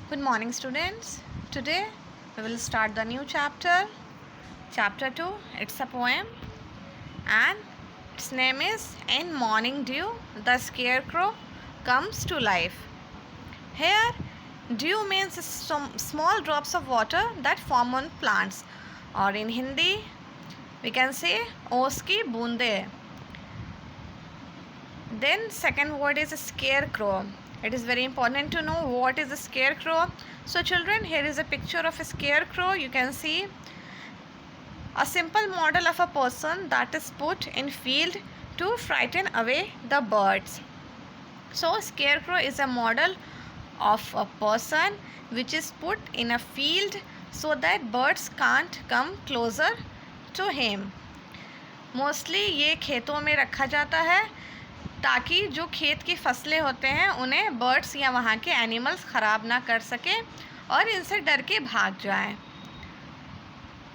Good morning, students. Today we will start the new chapter, chapter 2. It's a poem, and its name is In Morning Dew, the Scarecrow Comes to Life. Here, dew means some small drops of water that form on plants, or in Hindi, we can say ओस की बूंदे. Then second word is scarecrow. It is very important to know what is a scarecrow. So children, here is a picture of a scarecrow. You can see a simple model of a person that is put in field to frighten away the birds. So scarecrow is a model of a person which is put in a field so that birds can't come closer to him. Mostly ये खेतों में रखा जाता है ताकि जो खेत की फसलें होते हैं उन्हें बर्ड्स या वहाँ के एनिमल्स ख़राब ना कर सकें और इनसे डर के भाग जाएं.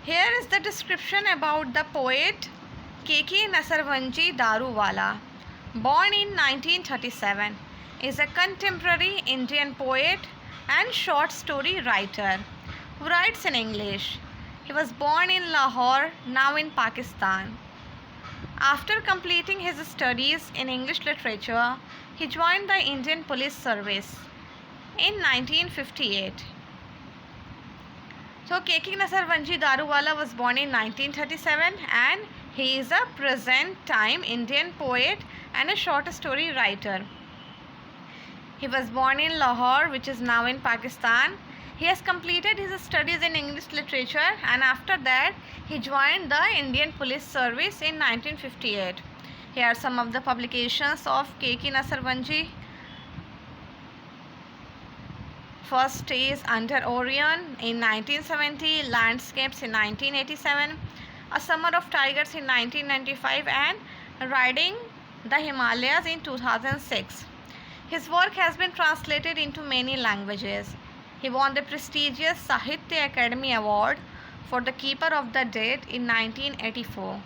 Here is the description about the poet K.K. Nasarvanji Daruwala, born in 1937, is a contemporary Indian poet and short story writer who writes in English. He was born in Lahore, now in Pakistan. After completing his studies in English literature, he joined the Indian Police Service in 1958. So K.K. Nasarvanji Daruwala was born in 1937 and he is a present time Indian poet and a short story writer. He was born in Lahore, which is now in Pakistan. He has completed his studies in English literature and after that he joined the Indian Police Service in 1958. Here are some of the publications of K.K. Nasarvanji. First is Under Orion in 1970, Landscapes in 1987, A Summer of Tigers in 1995 and Riding the Himalayas in 2006. His work has been translated into many languages. He won the prestigious Sahitya Academy Award for The Keeper of the Dead in 1984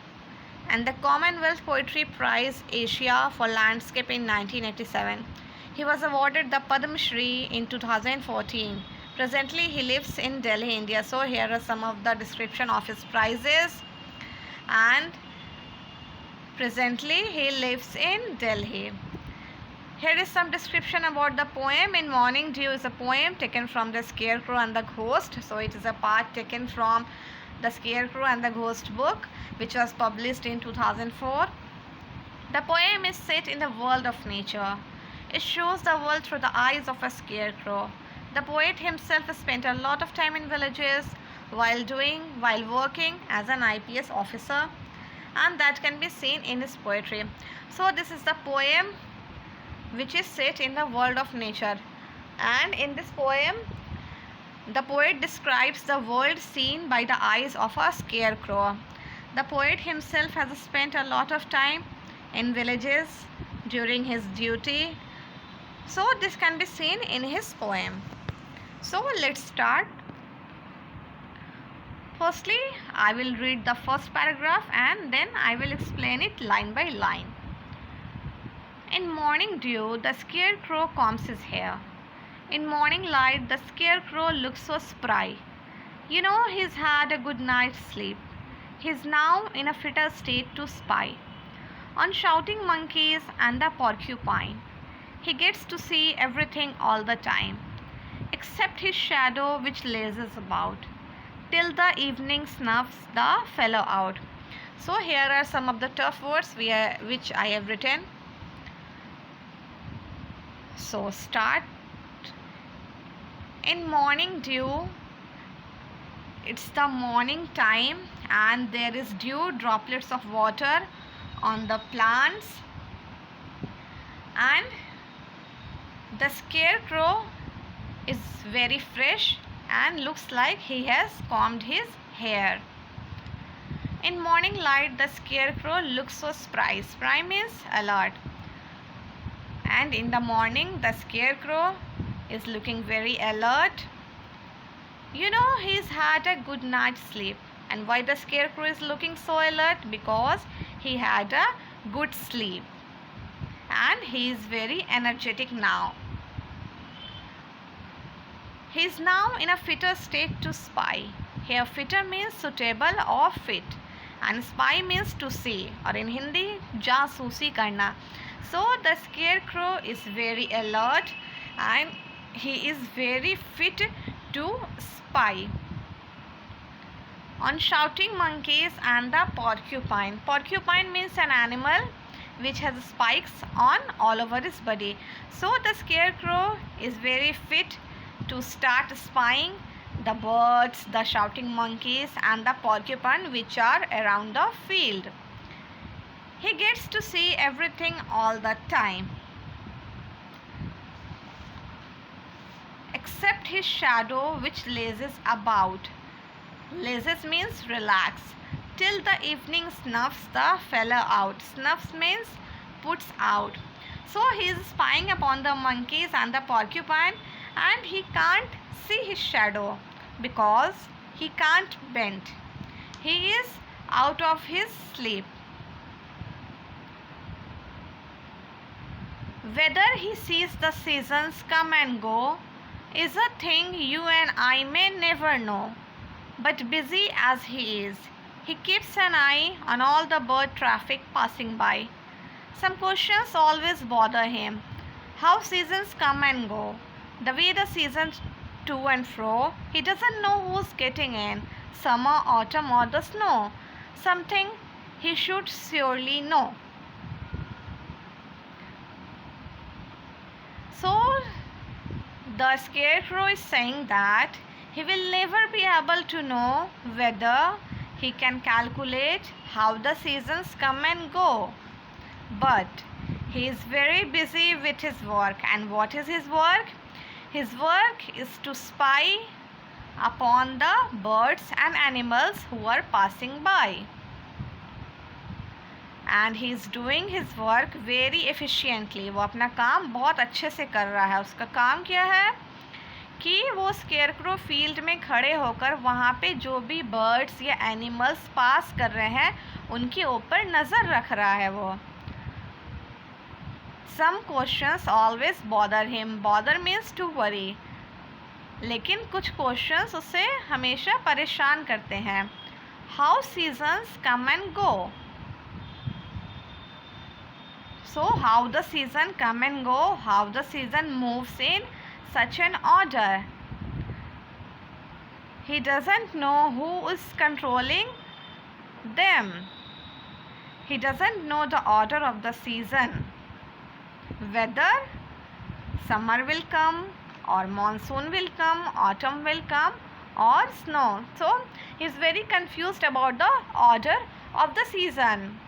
and the Commonwealth Poetry Prize Asia for Landscape in 1987. He was awarded the Padma Shri in 2014. Presently, he lives in Delhi, India. So here are some of the description of his prizes. And presently, he lives in Delhi. Here is some description about the poem. In Morning Dew is a poem taken from The Scarecrow and the Ghost. So it is a part taken from The Scarecrow and the Ghost book, which was published in 2004. The poem is set in the world of nature. It shows the world through the eyes of a scarecrow. The poet himself spent a lot of time in villages while working as an IPS officer, and that can be seen in his poetry. So this is the poem which is set in the world of nature, and in this poem the poet describes the world seen by the eyes of a scarecrow. The poet himself has spent a lot of time in villages during his duty. So this can be seen in his poem. So let's start. Firstly, I will read the first paragraph and then I will explain it line by line. In morning dew, the scarecrow combs his hair. In morning light, the scarecrow looks so spry. You know he's had a good night's sleep. He's now in a fitter state to spy on shouting monkeys and the porcupine. He gets to see everything all the time, except his shadow which lazes about, till the evening snuffs the fellow out. So here are some of the tough words which I have written. So start. In morning dew, it's the morning time and there is dew, droplets of water on the plants, and the scarecrow is very fresh and looks like he has combed his hair. In morning light, the scarecrow looks so spry. Spry means alert. And in the morning, the scarecrow is looking very alert. You know he's had a good night's sleep. And why the scarecrow is looking so alert? Because he had a good sleep and he is very energetic now. He is now in a fitter state to spy. Here fitter means suitable or fit, and spy means to see, or in Hindi जासूसी करना. So the scarecrow is very alert and he is very fit to spy. On shouting monkeys and the porcupine. Porcupine means an animal which has spikes on all over his body. So the scarecrow is very fit to start spying the birds, the shouting monkeys and the porcupine which are around the field. He gets to see everything all the time, except his shadow which lazes about. Lazes means relax. Till the evening snuffs the fellow out. Snuffs means puts out. So he is spying upon the monkeys and the porcupine, and he can't see his shadow because he can't bend. He is out of his sleep. Whether he sees the seasons come and go is a thing you and I may never know. But busy as he is, he keeps an eye on all the bird traffic passing by. Some questions always bother him. How seasons come and go, the way the seasons to and fro, he doesn't know who's getting in, summer, autumn or the snow. Something he should surely know. So the scarecrow is saying that he will never be able to know whether he can calculate how the seasons come and go. But he is very busy with his work. And what is his work? His work is to spy upon the birds and animals who are passing by. And he is doing his work very efficiently. वो अपना काम बहुत अच्छे से कर रहा है. उसका काम क्या है कि वो स्केयरक्रो फील्ड में खड़े होकर वहाँ पे जो भी बर्ड्स या एनिमल्स पास कर रहे हैं उनके ऊपर नज़र रख रहा है वो. Some questions always bother him. Bother means to worry. लेकिन कुछ क्वेश्चंस उसे हमेशा परेशान करते हैं. How seasons come and go. So how the season come and go, how the season moves in such an order. He doesn't know who is controlling them. He doesn't know the order of the season. Whether summer will come or monsoon will come, autumn will come or snow. So he is very confused about the order of the season.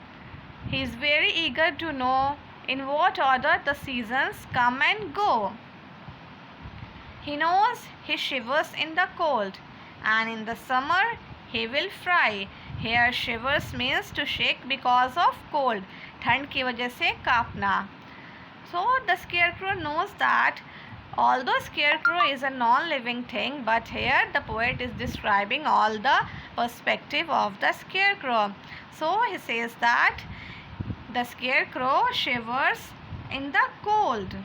He is very eager to know in what order the seasons come and go. He knows he shivers in the cold, and in the summer he will fry. Here shivers means to shake because of cold. ठंड की वजह से कांपना. So the scarecrow knows that although scarecrow is a non-living thing, but here the poet is describing all the perspective of the scarecrow. So he says that the scarecrow shivers in the cold,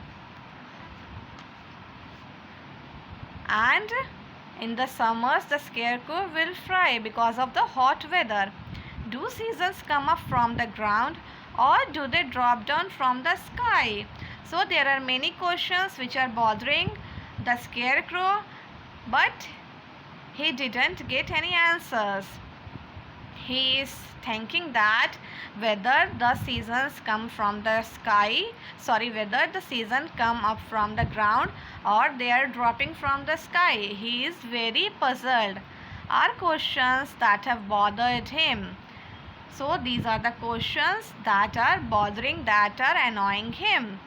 and in the summers the scarecrow will fry because of the hot weather. Do seasons come up from the ground or do they drop down from the sky? So there are many questions which are bothering the scarecrow, but he didn't get any answers. He is thinking that whether the seasons come from the sky, whether the seasons come up from the ground or they are dropping from the sky. He is very puzzled. Are questions that have bothered him. So these are the questions that are bothering, that are annoying him.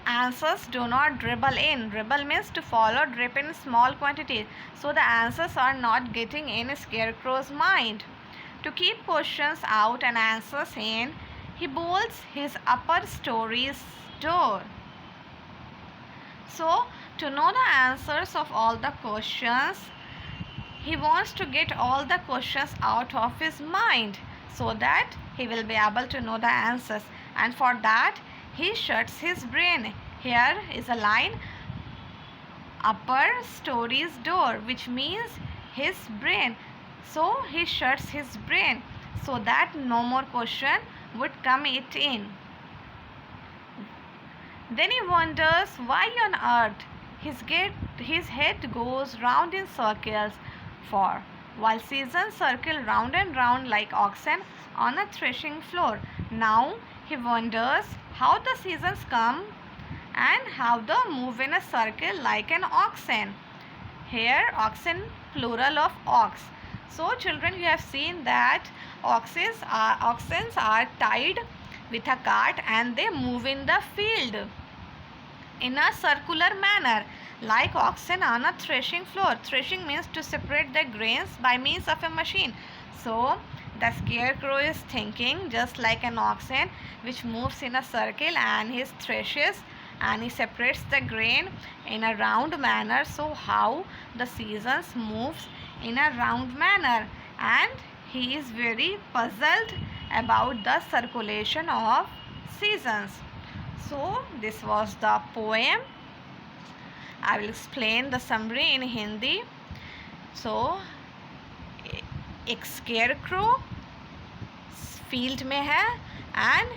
Answers do not dribble in. Dribble means to follow, drip in small quantities. So the answers are not getting in Scarecrow's mind. To keep questions out and answers in, he bolts his upper story's door. So to know the answers of all the questions, he wants to get all the questions out of his mind so that he will be able to know the answers. And for that, he shuts his brain. Here is a line. upper story's door, which means his brain. So he shuts his brain so that no more question would come it in. Then he wonders why on earth his head goes round in circles, for while seasons circle round and round like oxen on a threshing floor, now he wonders how the seasons come and how they move in a circle like an oxen. Here oxen, plural of ox. So children, you have seen that oxens are tied with a cart and they move in the field in a circular manner like oxen on a threshing floor. Threshing means to separate the grains by means of a machine. So the scarecrow is thinking just like an oxen which moves in a circle and he threshes and he separates the grain in a round manner. So how the seasons moves in a round manner, and he is very puzzled about the circulation of seasons. So this was the poem. I will explain the summary in Hindi. So एक scarecrow field में है and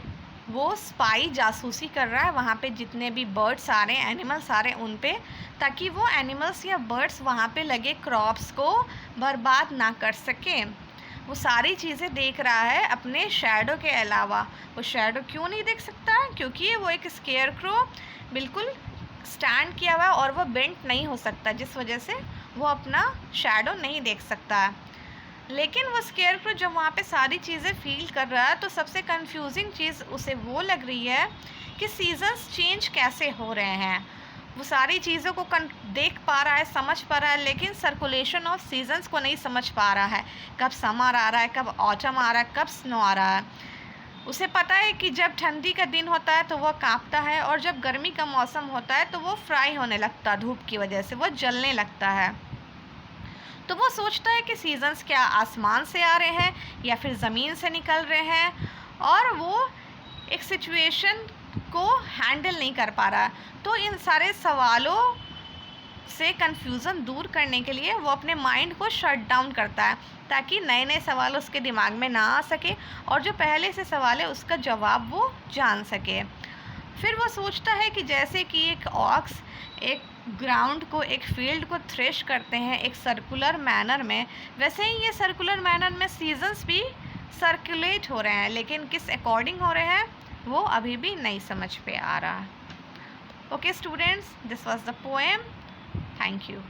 वो spy जासूसी कर रहा है वहाँ पे जितने भी बर्ड्स आ रहे हैं, एनिमल्स आ रहे हैं उन पे, ताकि वो एनिमल्स या बर्ड्स वहाँ पे लगे क्रॉप्स को बर्बाद ना कर सकें। वो सारी चीज़ें देख रहा है अपने शैडो के अलावा। वो शैडो क्यों नहीं देख सकता? क्योंकि वो एक स्केयरक्रो बिल्कुल स्टैंड किया हुआ है और वो बेंट नहीं हो सकता, जिस वजह से वो अपना शैडो नहीं देख सकता। लेकिन वो स्केयरक्रो जब वहाँ पे सारी चीज़ें फील कर रहा है तो सबसे कंफ्यूजिंग चीज़ उसे वो लग रही है कि सीजन्स चेंज कैसे हो रहे हैं। वो सारी चीज़ों को देख पा रहा है, समझ पा रहा है, लेकिन सर्कुलेशन ऑफ सीजन्स को नहीं समझ पा रहा है। कब समर आ रहा है, कब ऑटम आ रहा है, कब स्नो आ रहा है। उसे पता है कि जब ठंडी का दिन होता है तो वह कांपता है और जब गर्मी का मौसम होता है तो वो फ्राई होने लगता है, धूप की वजह से वो जलने लगता है। तो वो सोचता है कि सीजन्स क्या आसमान से आ रहे हैं या फिर ज़मीन से निकल रहे हैं, और वो एक सिचुएशन को हैंडल नहीं कर पा रहा। तो इन सारे सवालों से कंफ्यूजन दूर करने के लिए वो अपने माइंड को शट डाउन करता है ताकि नए नए सवाल उसके दिमाग में ना आ सके और जो पहले से सवाल है उसका जवाब वो जान सके। फिर वो सोचता है कि जैसे कि एक ऑक्स एक ग्राउंड को, एक फील्ड को थ्रेश करते हैं एक सर्कुलर मैनर में, वैसे ही ये सर्कुलर मैनर में सीजन्स भी सर्कुलेट हो रहे हैं, लेकिन किस अकॉर्डिंग हो रहे हैं वो अभी भी नहीं समझ पे आ रहा। Okay students, this was the poem. Thank you.